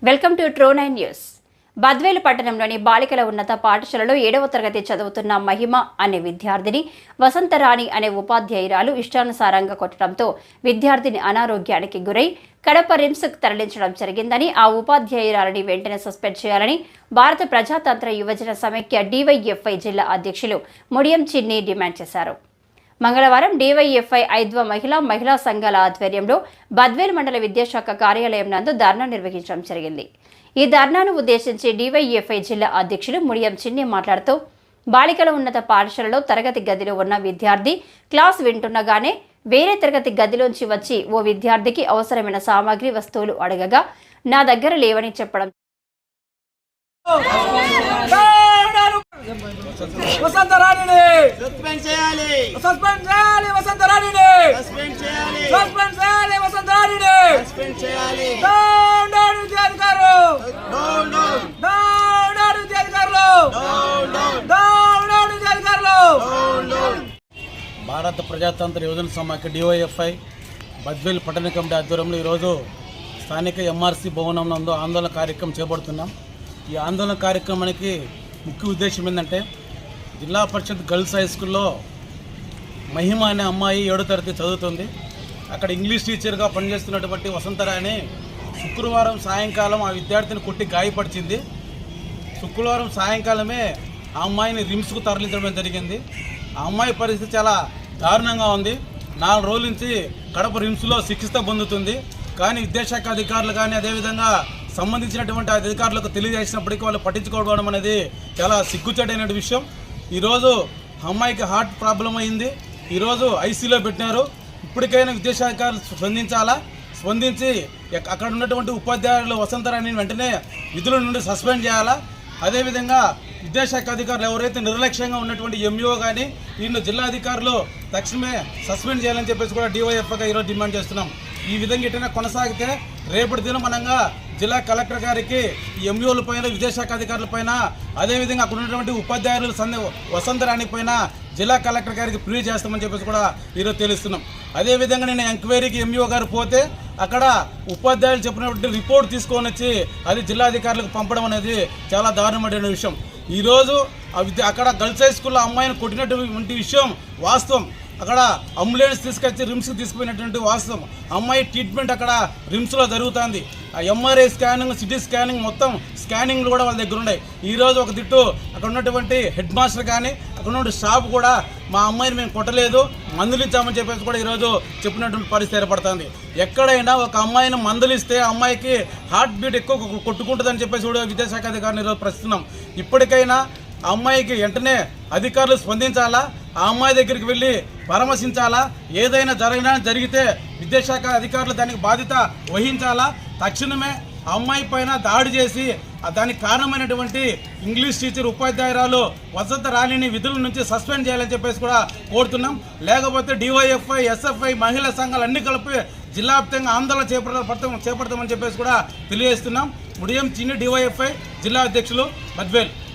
Welcome to true nine news. Badvel పట్టణంలోని బాలికల ఉన్నత పాఠశాలలో 7వ తరగతి చదువుతున్న మహిమ అనే విద్యార్థిని వసంతరాణి అనే ఉపాధ్యాయురాలు ఇష్టానుసారంగా కొట్టడంతో విద్యార్థిని అనారోగ్యానికి గురై కడప రిమ్స్కు తరలించడం జరిగిందని, ఆ ఉపాధ్యాయురాలని వెంటనే సస్పెండ్ చేయాలని భారత ప్రజాతంత్ర యువజన సమైక్య డివైఎఫ్ఐ జిల్లా అధ్యక్షులు ముడియం చిన్ని డిమాండ్ చేశారు. మంగళవారం డివైఎఫ్ఐ ఐద్వ మహిళా సంఘాల ఆధ్వర్యంలో బద్వేలు మండల విద్యాశాఖ కార్యాలయం నందు ధర్నా నిర్వహించడం జరిగింది. ఈ ధర్నాను ఉద్దేశించి డివైఎఫ్ఐ జిల్లా అధ్యక్షులు ముడియం చిన్ని మాట్లాడుతూ, బాలికల ఉన్నత పాఠశాలలో తరగతి గదిలో ఉన్న విద్యార్థి క్లాస్ వింటుండగానే వేరే తరగతి గదిలోంచి వచ్చి ఓ విద్యార్థికి అవసరమైన సామాగ్రి వస్తువులు అడగగా నా దగ్గర లేవని చెప్పడం వసంతరాణిని సస్పెండ్ చేయాలి సస్పెండ్ చేయాలి వసంతరాణిని సస్పెండ్ చేయాలి సస్పెండ్ చేయాలి వసంతరాణిని సస్పెండ్ చేయాలి డౌన్ డౌన్ విద్యాధికారులు డౌన్ డౌన్ డౌన్ డౌన్ విద్యాధికారులు డౌన్ డౌన్ డౌన్ డౌన్ విద్యాధికారులు డౌన్ డౌన్. భారత ప్రజాతంత్ర యువజన సమాఖ్య డివైఎఫ్ఐ బద్వేలు పట్టణ కమిటీ ఆధ్వర్యంలో ఈరోజు స్థానిక ఎంఆర్సి భవనం నందు ఆందోళన కార్యక్రమం చేపడుతున్నాం. ఈ ఆందోళన కార్యక్రమానికి ముఖ్య ఉద్దేశం ఏంటంటే, జిల్లా పరిషత్ గర్ల్స్ హై స్కూల్లో మహిమ అనే అమ్మాయి 7వ తరగతి చదువుతుంది. అక్కడ ఇంగ్లీష్ టీచర్గా పనిచేస్తున్నటువంటి వసంతరాణి శుక్రవారం సాయంకాలం ఆ విద్యార్థిని కొట్టి గాయపరిచింది. శుక్రవారం సాయంకాలమే ఆ అమ్మాయిని రిమ్స్కు తరలించడం జరిగింది. ఆ అమ్మాయి పరిస్థితి చాలా దారుణంగా ఉంది. 4 రోజుల నుంచి కడప రిమ్స్లో చికిత్స పొందుతుంది. కానీ విద్యాశాఖ అధికారులు కానీ అదేవిధంగా సంబంధించినటువంటి అధికారులకు తెలియజేసినప్పటికీ వాళ్ళు పట్టించుకోవడం అనేది చాలా సిగ్గుచేటైన విషయం. ఈరోజు అమ్మాయికి హార్ట్ ప్రాబ్లం అయింది. ఈరోజు ఐసీలో పెట్టినారు. ఇప్పటికైనా విద్యాశాఖ స్పందించాలా, స్పందించి అక్కడ ఉన్నటువంటి ఉపాధ్యాయులు వసంతరాణిని వెంటనే విధుల నుండి సస్పెండ్ చేయాలా. అదేవిధంగా విద్యాశాఖ అధికారులు ఎవరైతే నిర్లక్ష్యంగా ఉన్నటువంటి ఎంఈఓ కానీ వీళ్ళు జిల్లా అధికారులు తక్షణమే సస్పెండ్ చేయాలని చెప్పేసి కూడా డివైఎఫ్ఐగా ఈరోజు డిమాండ్ చేస్తున్నాం. ఈ విధంగా ఎటైనా కొనసాగితే రేపటి దినమనంగా జిల్లా కలెక్టర్ గారికి ఎంఈఓల పైన విద్యాశాఖ అధికారుల పైన అదేవిధంగా అక్కడ ఉన్నటువంటి ఉపాధ్యాయులు వసంతరాణి పైన జిల్లా కలెక్టర్ గారికి ఫిర్యాదు చేస్తామని చెప్పేసి కూడా ఈరోజు తెలుస్తున్నాం. అదేవిధంగా నేను ఎంక్వైరీకి ఎంఈఓ గారు పోతే అక్కడ ఉపాధ్యాయులు చెప్పినటువంటి రిపోర్ట్ తీసుకొని వచ్చి అది జిల్లా అధికారులకు పంపడం అనేది చాలా దారుణమైన విషయం. ఈరోజు అక్కడ గర్ల్స్ హై స్కూల్లో అమ్మాయిని కొట్టినటువంటి విషయం వాస్తవం. అక్కడ అంబులెన్స్ తీసుకొచ్చి రిమ్స్కి తీసుకుపోయినటువంటి వాస్తవం. అమ్మాయి ట్రీట్మెంట్ అక్కడ రిమ్స్లో జరుగుతుంది. ఆ ఎంఆర్ఐ స్కానింగ్, సిటీ స్కానింగ్ మొత్తం స్కానింగ్లు కూడా వాళ్ళ దగ్గర ఉన్నాయి. ఈరోజు ఒక తిట్టు అక్కడ ఉన్నటువంటి హెడ్ మాస్టర్ కానీ అక్కడ ఉన్నటువంటి స్టాఫ్ కూడా మా అమ్మాయిని మేము కొట్టలేదు, మందులు ఇచ్చామని చెప్పేసి కూడా ఈరోజు చెప్పినటువంటి పరిస్థితి ఏర్పడుతుంది. ఎక్కడైనా ఒక అమ్మాయిని మందులిస్తే అమ్మాయికి హార్ట్ బీట్ ఎక్కువ కొట్టుకుంటుందని చెప్పేసి కూడా విద్యాశాఖ అధికారులు ఈరోజు ప్రశ్నిస్తున్నాం. ఇప్పటికైనా ఆ అమ్మాయికి వెంటనే అధికారులు స్పందించాలా, ఆ అమ్మాయి దగ్గరికి వెళ్ళి పరామర్శించాలా. ఏదైనా జరిగితే విద్యాశాఖ అధికారులు దానికి బాధ్యత వహించాలా. తక్షణమే ఆ అమ్మాయి పైన దాడి చేసి దానికి కారణమైనటువంటి ఇంగ్లీష్ టీచర్ ఉపాధ్యాయురాలు వసంతరాణిని విధుల నుంచి సస్పెండ్ చేయాలని చెప్పేసి కూడా కోరుతున్నాం. లేకపోతే డివైఎఫ్ఐ, ఎస్ఎఫ్ఐ, మహిళా సంఘాలు అన్ని కలిపి జిల్లా వ్యాప్తంగా ఆందోళన చేపడతామని చెప్పేసి కూడా తెలియజేస్తున్నాం. ముడియం చిన్ని డివైఎఫ్ఐ జిల్లా అధ్యక్షులు బద్వేల్.